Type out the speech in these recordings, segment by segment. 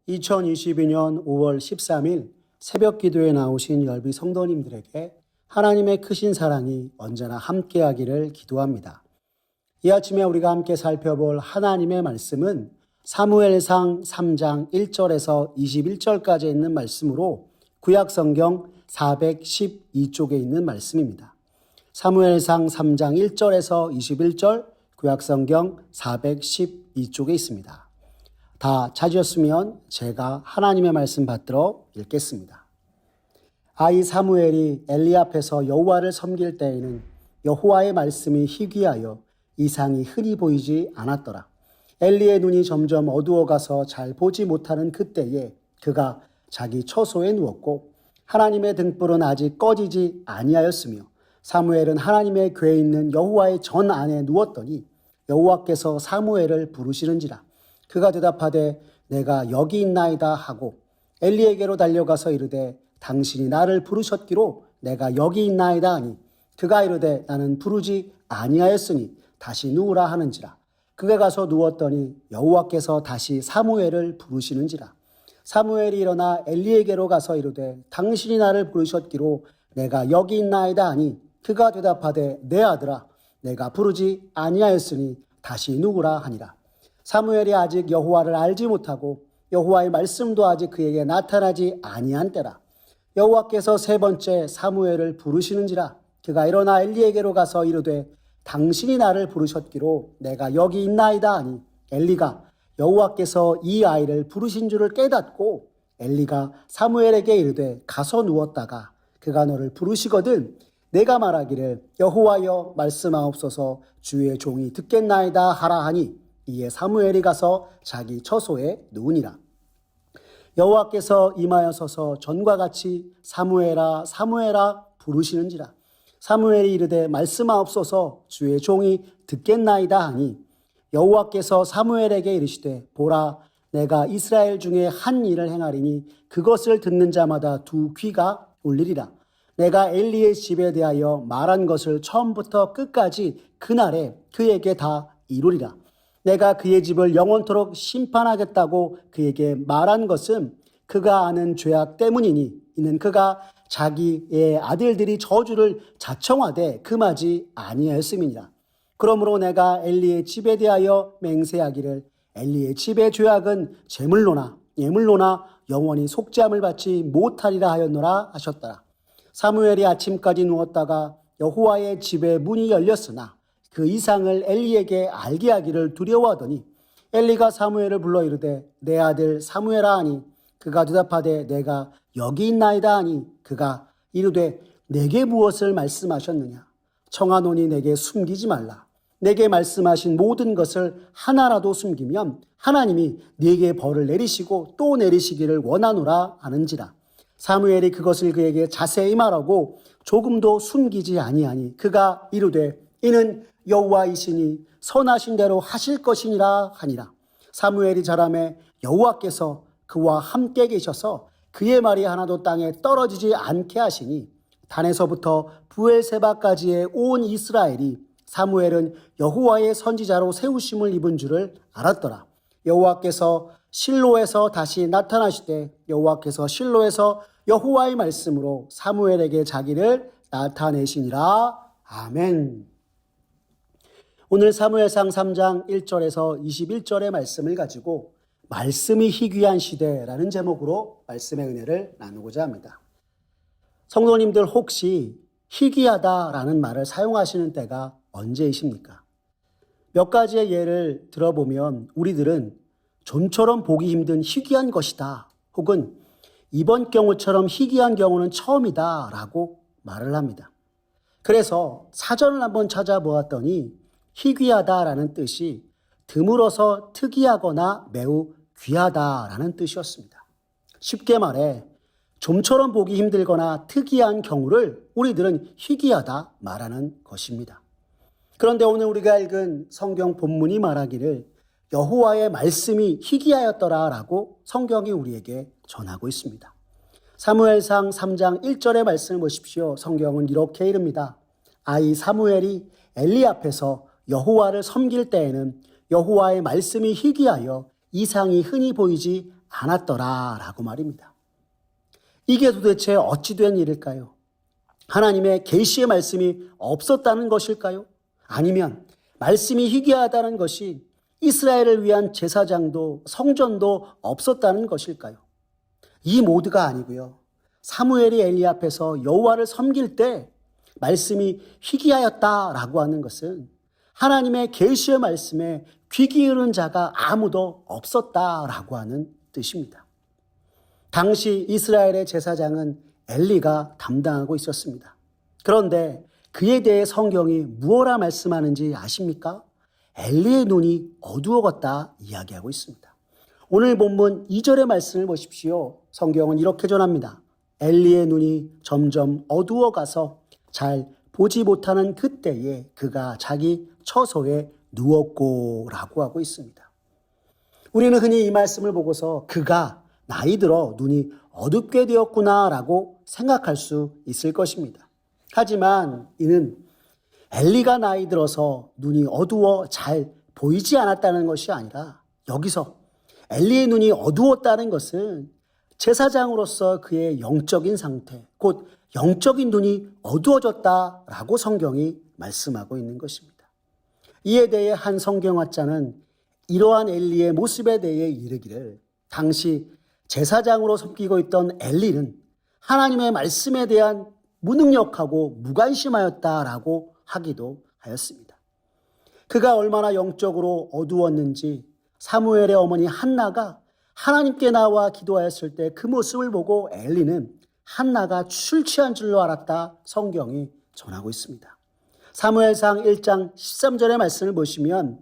2022년 5월 13일 새벽 기도에 나오신 열비 성도님들에게 하나님의 크신 사랑이 언제나 함께하기를 기도합니다. 이 아침에 우리가 함께 살펴볼 하나님의 말씀은 사무엘상 3장 1절에서 21절까지 있는 말씀으로 구약성경 412쪽에 있는 말씀입니다. 사무엘상 3장 1절에서 21절, 구약성경 412쪽에 있습니다. 다 찾으셨으면 제가 하나님의 말씀 받들어 읽겠습니다. 아이 사무엘이 엘리 앞에서 여호와를 섬길 때에는 여호와의 말씀이 희귀하여 이상이 흔히 보이지 않았더라. 엘리의 눈이 점점 어두워가서 잘 보지 못하는 그때에 그가 자기 처소에 누웠고 하나님의 등불은 아직 꺼지지 아니하였으며 사무엘은 하나님의 궤에 있는 여호와의 전 안에 누웠더니 여호와께서 사무엘을 부르시는지라. 그가 대답하되 내가 여기 있나이다 하고 엘리에게로 달려가서 이르되 당신이 나를 부르셨기로 내가 여기 있나이다 하니 그가 이르되 나는 부르지 아니하였으니 다시 누우라 하는지라. 그가 가서 누웠더니 여호와께서 다시 사무엘을 부르시는지라. 사무엘이 일어나 엘리에게로 가서 이르되 당신이 나를 부르셨기로 내가 여기 있나이다 하니 그가 대답하되 내 아들아 내가 부르지 아니하였으니 다시 누우라 하니라. 사무엘이 아직 여호와를 알지 못하고 여호와의 말씀도 아직 그에게 나타나지 아니한 때라. 여호와께서 세 번째 사무엘을 부르시는지라. 그가 일어나 엘리에게로 가서 이르되 당신이 나를 부르셨기로 내가 여기 있나이다 하니 엘리가 여호와께서 이 아이를 부르신 줄을 깨닫고 엘리가 사무엘에게 이르되 가서 누웠다가 그가 너를 부르시거든 내가 말하기를 여호와여 말씀하옵소서 주의 종이 듣겠나이다 하라 하니 이에 사무엘이 가서 자기 처소에 누우니라. 여호와께서 임하여 서서 전과 같이 사무엘아 사무엘아 부르시는지라. 사무엘이 이르되 말씀하옵소서 주의 종이 듣겠나이다 하니 여호와께서 사무엘에게 이르시되 보라 내가 이스라엘 중에 한 일을 행하리니 그것을 듣는 자마다 두 귀가 울리리라. 내가 엘리의 집에 대하여 말한 것을 처음부터 끝까지 그날에 그에게 다 이루리라. 내가 그의 집을 영원토록 심판하겠다고 그에게 말한 것은 그가 아는 죄악 때문이니 이는 그가 자기의 아들들이 저주를 자청하되 금하지 아니하였음이니라. 그러므로 내가 엘리의 집에 대하여 맹세하기를 엘리의 집의 죄악은 제물로나 예물로나 영원히 속죄함을 받지 못하리라 하였노라 하셨더라. 사무엘이 아침까지 누웠다가 여호와의 집의 문이 열렸으나 그 이상을 엘리에게 알게 하기를 두려워하더니 엘리가 사무엘을 불러 이르되 내 아들 사무엘아 하니 그가 대답하되 내가 여기 있나이다 하니 그가 이르되 내게 무엇을 말씀하셨느냐. 청하노니 내게 숨기지 말라. 내게 말씀하신 모든 것을 하나라도 숨기면 하나님이 네게 벌을 내리시고 또 내리시기를 원하노라 하는지라. 사무엘이 그것을 그에게 자세히 말하고 조금도 숨기지 아니하니 그가 이르되 이는 여호와이시니 선하신 대로 하실 것이니라 하니라. 사무엘이 자라매 여호와께서 그와 함께 계셔서 그의 말이 하나도 땅에 떨어지지 않게 하시니 단에서부터 부엘세바까지의 온 이스라엘이 사무엘은 여호와의 선지자로 세우심을 입은 줄을 알았더라. 여호와께서 실로에서 다시 나타나시되 여호와께서 실로에서 여호와의 말씀으로 사무엘에게 자기를 나타내시니라. 아멘. 오늘 사무엘상 3장 1절에서 21절의 말씀을 가지고 말씀이 희귀한 시대라는 제목으로 말씀의 은혜를 나누고자 합니다. 성도님들 혹시 희귀하다라는 말을 사용하시는 때가 언제이십니까? 몇 가지의 예를 들어보면 우리들은 좀처럼 보기 힘든 희귀한 것이다 혹은 이번 경우처럼 희귀한 경우는 처음이다 라고 말을 합니다. 그래서 사전을 한번 찾아보았더니 희귀하다라는 뜻이 드물어서 특이하거나 매우 귀하다라는 뜻이었습니다. 쉽게 말해 좀처럼 보기 힘들거나 특이한 경우를 우리들은 희귀하다 말하는 것입니다. 그런데 오늘 우리가 읽은 성경 본문이 말하기를 여호와의 말씀이 희귀하였더라라고 성경이 우리에게 전하고 있습니다. 사무엘상 3장 1절의 말씀을 보십시오. 성경은 이렇게 이릅니다. 아이 사무엘이 엘리 앞에서 여호와를 섬길 때에는 여호와의 말씀이 희귀하여 이상이 흔히 보이지 않았더라라고 말입니다. 이게 도대체 어찌 된 일일까요? 하나님의 계시의 말씀이 없었다는 것일까요? 아니면 말씀이 희귀하다는 것이 이스라엘을 위한 제사장도 성전도 없었다는 것일까요? 이 모두가 아니고요. 사무엘이 엘리 앞에서 여호와를 섬길 때 말씀이 희귀하였다라고 하는 것은 하나님의 계시의 말씀에 귀 기울인 자가 아무도 없었다라고 하는 뜻입니다. 당시 이스라엘의 제사장은 엘리가 담당하고 있었습니다. 그런데 그에 대해 성경이 무엇라 말씀하는지 아십니까? 엘리의 눈이 어두워졌다 이야기하고 있습니다. 오늘 본문 2절의 말씀을 보십시오. 성경은 이렇게 전합니다. 엘리의 눈이 점점 어두워가서 잘 보지 못하는 그때에 그가 자기 처소에 누웠고 라고 하고 있습니다. 우리는 흔히 이 말씀을 보고서 그가 나이 들어 눈이 어둡게 되었구나 라고 생각할 수 있을 것입니다. 하지만 이는 엘리가 나이 들어서 눈이 어두워 잘 보이지 않았다는 것이 아니라 여기서 엘리의 눈이 어두웠다는 것은 제사장으로서 그의 영적인 상태, 곧 영적인 눈이 어두워졌다라고 성경이 말씀하고 있는 것입니다. 이에 대해 한 성경학자는 이러한 엘리의 모습에 대해 이르기를 당시 제사장으로 섬기고 있던 엘리는 하나님의 말씀에 대한 무능력하고 무관심하였다라고 하기도 하였습니다. 그가 얼마나 영적으로 어두웠는지 사무엘의 어머니 한나가 하나님께 나와 기도하였을 때 그 모습을 보고 엘리는 한나가 술 취한 줄로 알았다 성경이 전하고 있습니다. 사무엘상 1장 13절의 말씀을 보시면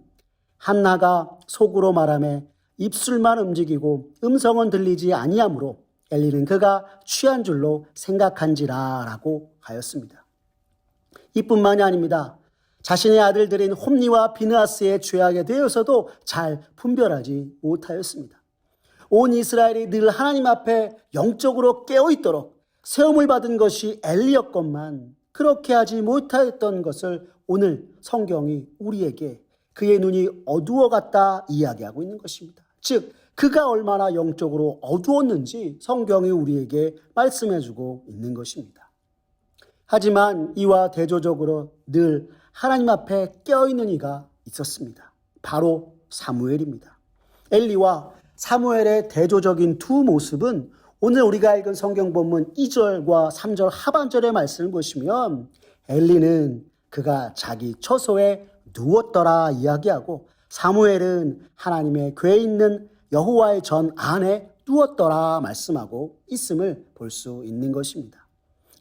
한나가 속으로 말하며 입술만 움직이고 음성은 들리지 아니하므로 엘리는 그가 취한 줄로 생각한지라 라고 하였습니다. 이뿐만이 아닙니다. 자신의 아들들인 홈니와 비느하스의 죄악에 대해서도 잘 분별하지 못하였습니다. 온 이스라엘이 늘 하나님 앞에 영적으로 깨어있도록 세움을 받은 것이 엘리였건만 그렇게 하지 못하였던 것을 오늘 성경이 우리에게 그의 눈이 어두워갔다 이야기하고 있는 것입니다. 즉 그가 얼마나 영적으로 어두웠는지 성경이 우리에게 말씀해주고 있는 것입니다. 하지만 이와 대조적으로 늘 하나님 앞에 깨어있는 이가 있었습니다. 바로 사무엘입니다. 엘리와 사무엘의 대조적인 두 모습은 오늘 우리가 읽은 성경 본문 2절과 3절 하반절의 말씀을 보시면 엘리는 그가 자기 처소에 누웠더라 이야기하고 사무엘은 하나님의 궤에 있는 여호와의 전 안에 누웠더라 말씀하고 있음을 볼 수 있는 것입니다.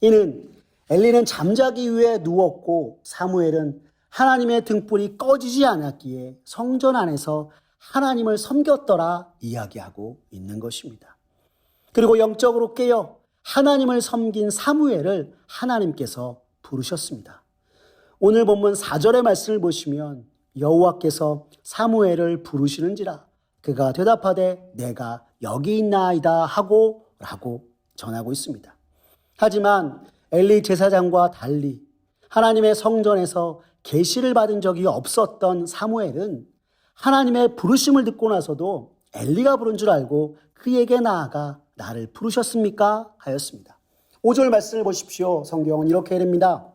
이는 엘리는 잠자기 위해 누웠고 사무엘은 하나님의 등불이 꺼지지 않았기에 성전 안에서 하나님을 섬겼더라 이야기하고 있는 것입니다. 그리고 영적으로 깨어 하나님을 섬긴 사무엘을 하나님께서 부르셨습니다. 오늘 본문 4절의 말씀을 보시면 여호와께서 사무엘을 부르시는지라 그가 대답하되 내가 여기 있나이다 하고 라고 전하고 있습니다. 하지만 엘리 제사장과 달리 하나님의 성전에서 계시를 받은 적이 없었던 사무엘은 하나님의 부르심을 듣고 나서도 엘리가 부른 줄 알고 그에게 나아가 나를 부르셨습니까? 하였습니다. 5절 말씀을 보십시오. 성경은 이렇게 이릅니다.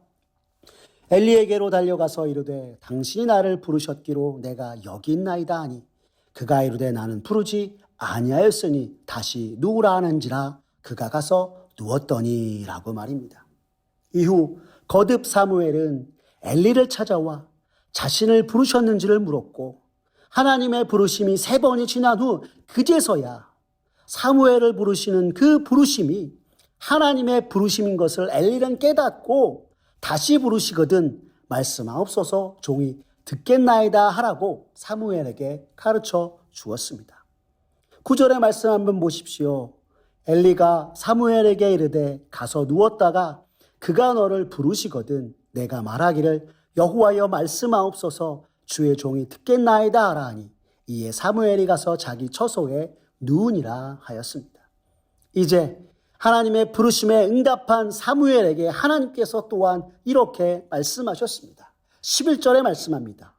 엘리에게로 달려가서 이르되 당신이 나를 부르셨기로 내가 여기 있나이다 하니 그가 이르되 나는 부르지 아니하였으니 다시 누우라 하는지라 그가 가서 누웠더니 라고 말입니다. 이후 거듭 사무엘은 엘리를 찾아와 자신을 부르셨는지를 물었고 하나님의 부르심이 3번이 지난 후 그제서야 사무엘을 부르시는 그 부르심이 하나님의 부르심인 것을 엘리는 깨닫고 다시 부르시거든 말씀하옵소서 종이 듣겠나이다 하라고 사무엘에게 가르쳐 주었습니다. 9절의 말씀 한번 보십시오. 엘리가 사무엘에게 이르되 가서 누웠다가 그가 너를 부르시거든 내가 말하기를 여호와여 말씀하옵소서 주의 종이 듣겠나이다 하라 하니 이에 사무엘이 가서 자기 처소에 누우니라 하였습니다. 이제 하나님의 부르심에 응답한 사무엘에게 하나님께서 또한 이렇게 말씀하셨습니다. 11절에 말씀합니다.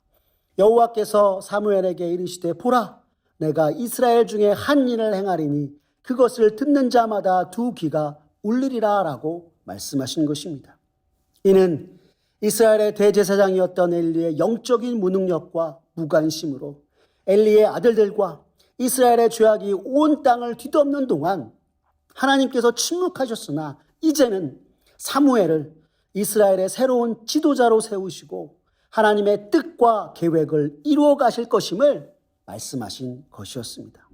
여호와께서 사무엘에게 이르시되 보라 내가 이스라엘 중에 한 일을 행하리니 그것을 듣는 자마다 두 귀가 울리리라 라고 말씀하신 것입니다. 이는 이스라엘의 대제사장이었던 엘리의 영적인 무능력과 무관심으로 엘리의 아들들과 이스라엘의 죄악이 온 땅을 뒤덮는 동안 하나님께서 침묵하셨으나 이제는 사무엘을 이스라엘의 새로운 지도자로 세우시고 하나님의 뜻과 계획을 이루어 가실 것임을 말씀하신 것이었습니다.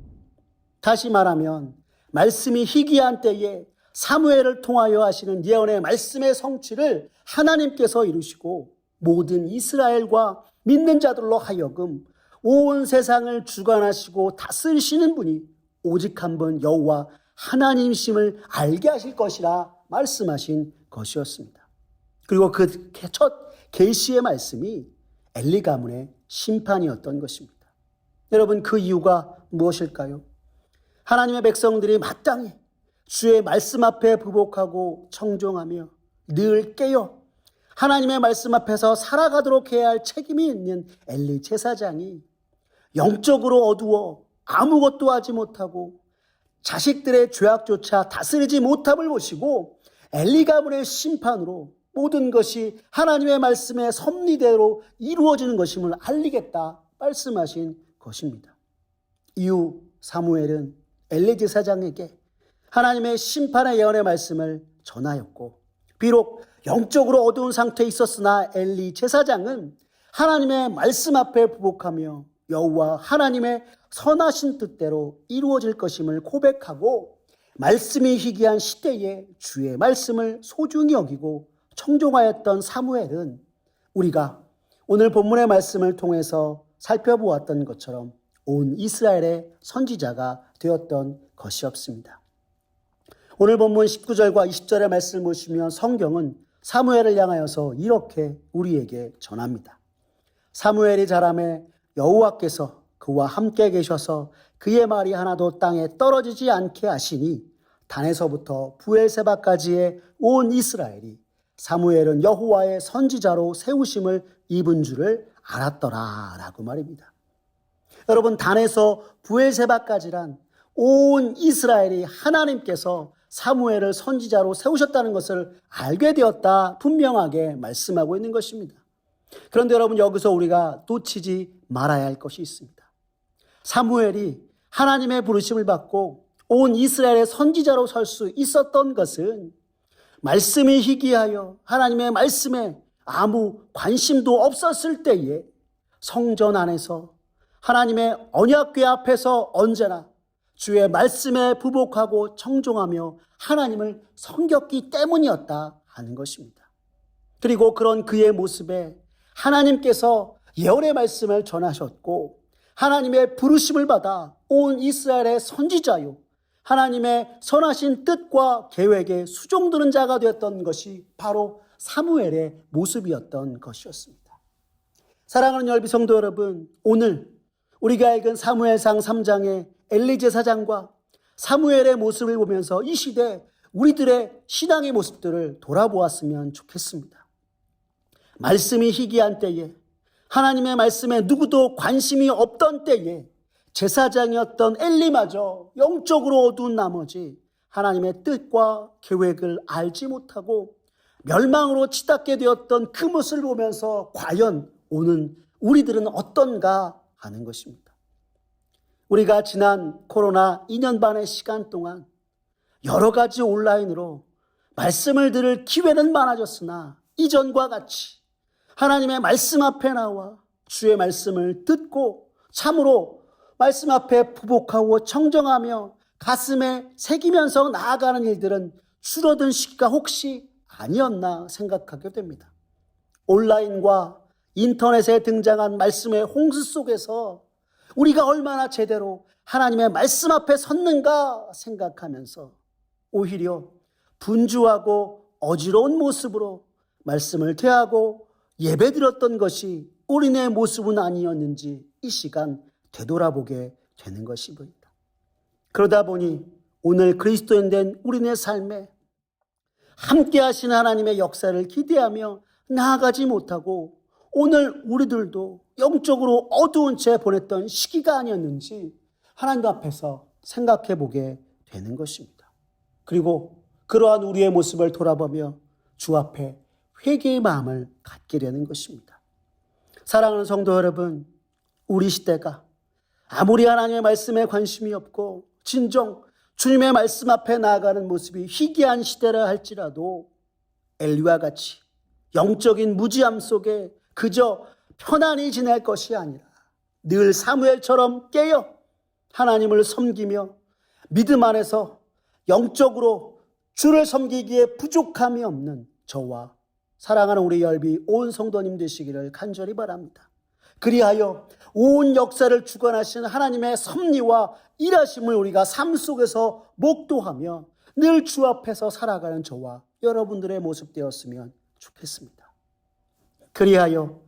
다시 말하면 말씀이 희귀한 때에 사무엘을 통하여 하시는 예언의 말씀의 성취를 하나님께서 이루시고 모든 이스라엘과 믿는 자들로 하여금 온 세상을 주관하시고 다스리시는 분이 오직 한 분 여호와 하나님이심을 알게 하실 것이라 말씀하신 것이었습니다. 그리고 그 첫 계시의 말씀이 엘리 가문의 심판이었던 것입니다. 여러분, 그 이유가 무엇일까요? 하나님의 백성들이 마땅히 주의 말씀 앞에 부복하고 청종하며 늘 깨어 하나님의 말씀 앞에서 살아가도록 해야 할 책임이 있는 엘리 제사장이 영적으로 어두워 아무것도 하지 못하고 자식들의 죄악조차 다스리지 못함을 보시고 엘리 가문의 심판으로 모든 것이 하나님의 말씀의 섭리대로 이루어지는 것임을 알리겠다 말씀하신 것입니다. 이후 사무엘은 엘리 제사장에게 하나님의 심판의 예언의 말씀을 전하였고, 비록 영적으로 어두운 상태에 있었으나 엘리 제사장은 하나님의 말씀 앞에 부복하며 여호와 하나님의 선하신 뜻대로 이루어질 것임을 고백하고 말씀이 희귀한 시대에 주의 말씀을 소중히 여기고 청종하였던 사무엘은 우리가 오늘 본문의 말씀을 통해서 살펴보았던 것처럼 온 이스라엘의 선지자가 되었던 것이었습니다. 오늘 본문 19절과 20절의 말씀을 보시면 성경은 사무엘을 향하여서 이렇게 우리에게 전합니다. 사무엘이 자라매 여호와께서 그와 함께 계셔서 그의 말이 하나도 땅에 떨어지지 않게 하시니 단에서부터 부엘세바까지의 온 이스라엘이 사무엘은 여호와의 선지자로 세우심을 입은 줄을 알았더라 라고 말입니다. 여러분, 단에서 부엘세바까지란 온 이스라엘이 하나님께서 사무엘을 선지자로 세우셨다는 것을 알게 되었다 분명하게 말씀하고 있는 것입니다. 그런데 여러분, 여기서 우리가 놓치지 말아야 할 것이 있습니다. 사무엘이 하나님의 부르심을 받고 온 이스라엘의 선지자로 설 수 있었던 것은 말씀이 희귀하여 하나님의 말씀에 아무 관심도 없었을 때에 성전 안에서 하나님의 언약궤 앞에서 언제나 주의 말씀에 부복하고 청종하며 하나님을 섬겼기 때문이었다 하는 것입니다. 그리고 그런 그의 모습에 하나님께서 예언의 말씀을 전하셨고 하나님의 부르심을 받아 온 이스라엘의 선지자요 하나님의 선하신 뜻과 계획에 수종드는 자가 되었던 것이 바로 사무엘의 모습이었던 것이었습니다. 사랑하는 열비 성도 여러분, 오늘 우리가 읽은 사무엘상 3장의 엘리 제사장과 사무엘의 모습을 보면서 이 시대 우리들의 신앙의 모습들을 돌아보았으면 좋겠습니다. 말씀이 희귀한 때에, 하나님의 말씀에 누구도 관심이 없던 때에 제사장이었던 엘리마저 영적으로 어두운 나머지 하나님의 뜻과 계획을 알지 못하고 멸망으로 치닫게 되었던 그 모습을 보면서 과연 오는 우리들은 어떤가 하는 것입니다. 우리가 지난 코로나 2년 반의 시간 동안 여러 가지 온라인으로 말씀을 들을 기회는 많아졌으나 이전과 같이 하나님의 말씀 앞에 나와 주의 말씀을 듣고 참으로 말씀 앞에 부복하고 청정하며 가슴에 새기면서 나아가는 일들은 줄어든 시기가 혹시 아니었나 생각하게 됩니다. 온라인과 인터넷에 등장한 말씀의 홍수 속에서 우리가 얼마나 제대로 하나님의 말씀 앞에 섰는가 생각하면서 오히려 분주하고 어지러운 모습으로 말씀을 대하고 예배드렸던 것이 우리네 모습은 아니었는지 이 시간 되돌아보게 되는 것입니다. 그러다 보니 오늘 그리스도인 된 우리네 삶에 함께 하신 하나님의 역사를 기대하며 나아가지 못하고 오늘 우리들도 영적으로 어두운 채 보냈던 시기가 아니었는지 하나님 앞에서 생각해 보게 되는 것입니다. 그리고 그러한 우리의 모습을 돌아보며 주 앞에 회개의 마음을 갖게 되는 것입니다. 사랑하는 성도 여러분, 우리 시대가 아무리 하나님의 말씀에 관심이 없고 진정 주님의 말씀 앞에 나아가는 모습이 희귀한 시대라 할지라도 엘리와 같이 영적인 무지함 속에 그저 편안히 지낼 것이 아니라 늘 사무엘처럼 깨어 하나님을 섬기며 믿음 안에서 영적으로 주를 섬기기에 부족함이 없는 저와 사랑하는 우리 열비 온 성도님 되시기를 간절히 바랍니다. 그리하여 온 역사를 주관하시는 하나님의 섭리와 일하심을 우리가 삶 속에서 목도하며 늘 주 앞에서 살아가는 저와 여러분들의 모습 되었으면 좋겠습니다. 그리하여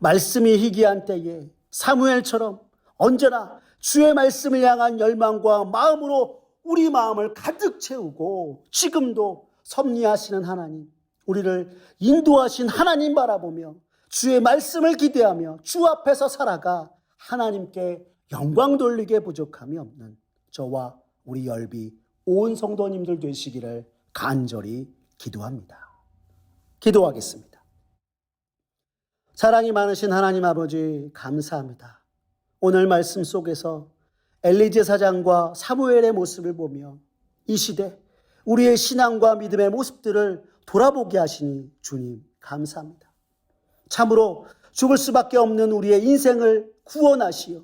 말씀이 희귀한 때에 사무엘처럼 언제나 주의 말씀을 향한 열망과 마음으로 우리 마음을 가득 채우고 지금도 섭리하시는 하나님, 우리를 인도하신 하나님 바라보며 주의 말씀을 기대하며 주 앞에서 살아가 하나님께 영광 돌리게 부족함이 없는 저와 우리 열비 온 성도님들 되시기를 간절히 기도합니다. 기도하겠습니다. 사랑이 많으신 하나님 아버지 감사합니다. 오늘 말씀 속에서 엘리 제사장과 사무엘의 모습을 보며 이 시대 우리의 신앙과 믿음의 모습들을 돌아보게 하시니 주님 감사합니다. 참으로 죽을 수밖에 없는 우리의 인생을 구원하시어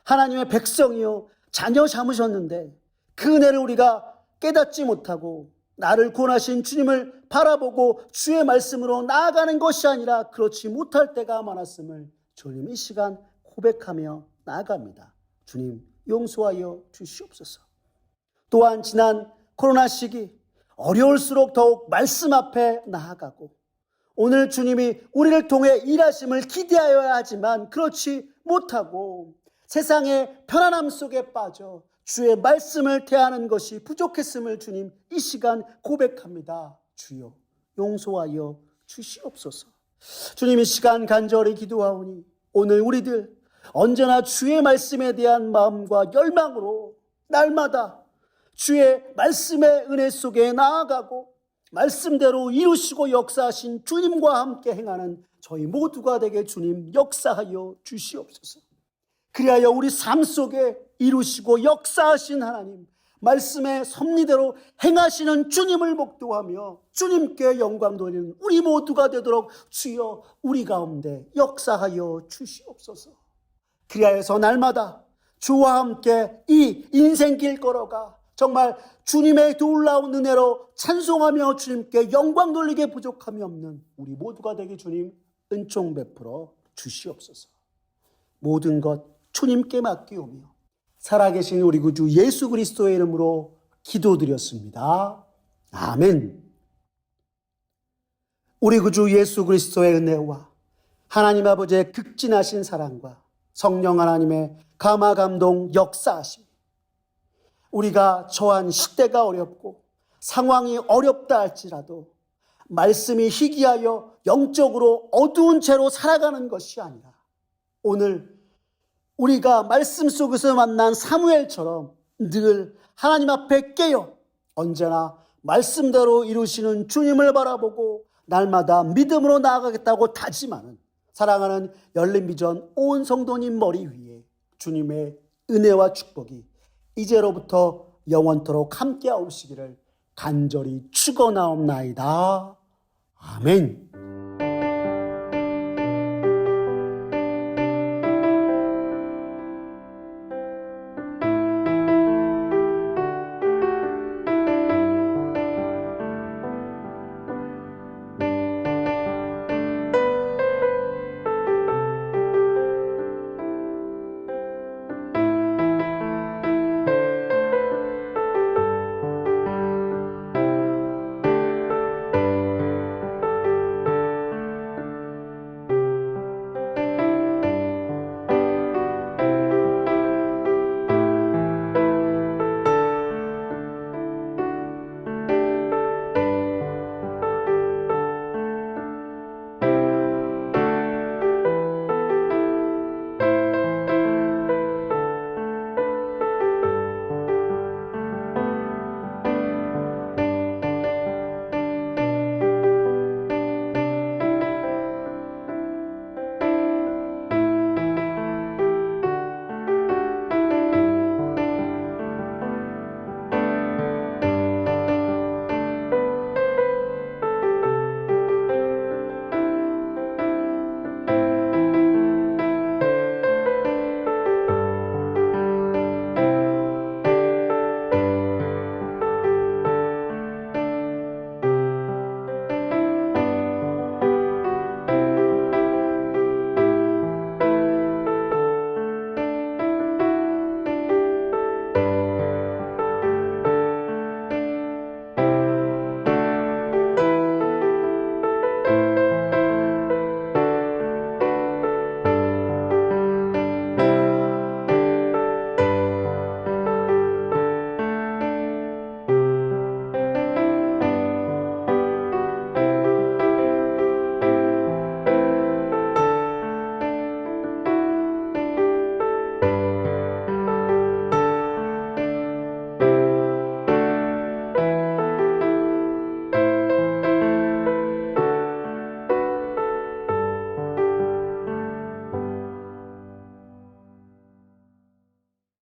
하나님의 백성이요 자녀 삼으셨는데 그 은혜를 우리가 깨닫지 못하고 나를 구원하신 주님을 바라보고 주의 말씀으로 나아가는 것이 아니라 그렇지 못할 때가 많았음을 주님 이 시간 고백하며 나아갑니다. 주님 용서하여 주시옵소서. 또한 지난 코로나 시기 어려울수록 더욱 말씀 앞에 나아가고 오늘 주님이 우리를 통해 일하심을 기대하여야 하지만 그렇지 못하고 세상의 편안함 속에 빠져 주의 말씀을 대하는 것이 부족했음을 주님 이 시간 고백합니다. 주여 용서하여 주시옵소서. 주님 이 시간 간절히 기도하오니 오늘 우리들 언제나 주의 말씀에 대한 마음과 열망으로 날마다 주의 말씀의 은혜 속에 나아가고 말씀대로 이루시고 역사하신 주님과 함께 행하는 저희 모두가 되게 주님 역사하여 주시옵소서. 그리하여 우리 삶 속에 이루시고 역사하신 하나님 말씀의 섭리대로 행하시는 주님을 목도하며 주님께 영광 돌리는 우리 모두가 되도록 주여 우리 가운데 역사하여 주시옵소서. 그리하여서 날마다 주와 함께 이 인생길 걸어가 정말 주님의 놀라운 은혜로 찬송하며 주님께 영광 돌리게 부족함이 없는 우리 모두가 되게 주님 은총 베풀어 주시옵소서. 모든 것 주님께 맡기오며 살아계신 우리 구주 예수 그리스도의 이름으로 기도드렸습니다. 아멘. 우리 구주 예수 그리스도의 은혜와 하나님 아버지의 극진하신 사랑과 성령 하나님의 감화 감동 역사하심, 우리가 처한 시대가 어렵고 상황이 어렵다 할지라도 말씀이 희귀하여 영적으로 어두운 채로 살아가는 것이 아니라 오늘 우리가 말씀 속에서 만난 사무엘처럼 늘 하나님 앞에 깨어 언제나 말씀대로 이루시는 주님을 바라보고 날마다 믿음으로 나아가겠다고 다짐하는 사랑하는 열린비전 온 성도님 머리 위에 주님의 은혜와 축복이 이제로부터 영원토록 함께 하시기를 간절히 축원하옵나이다. 아멘.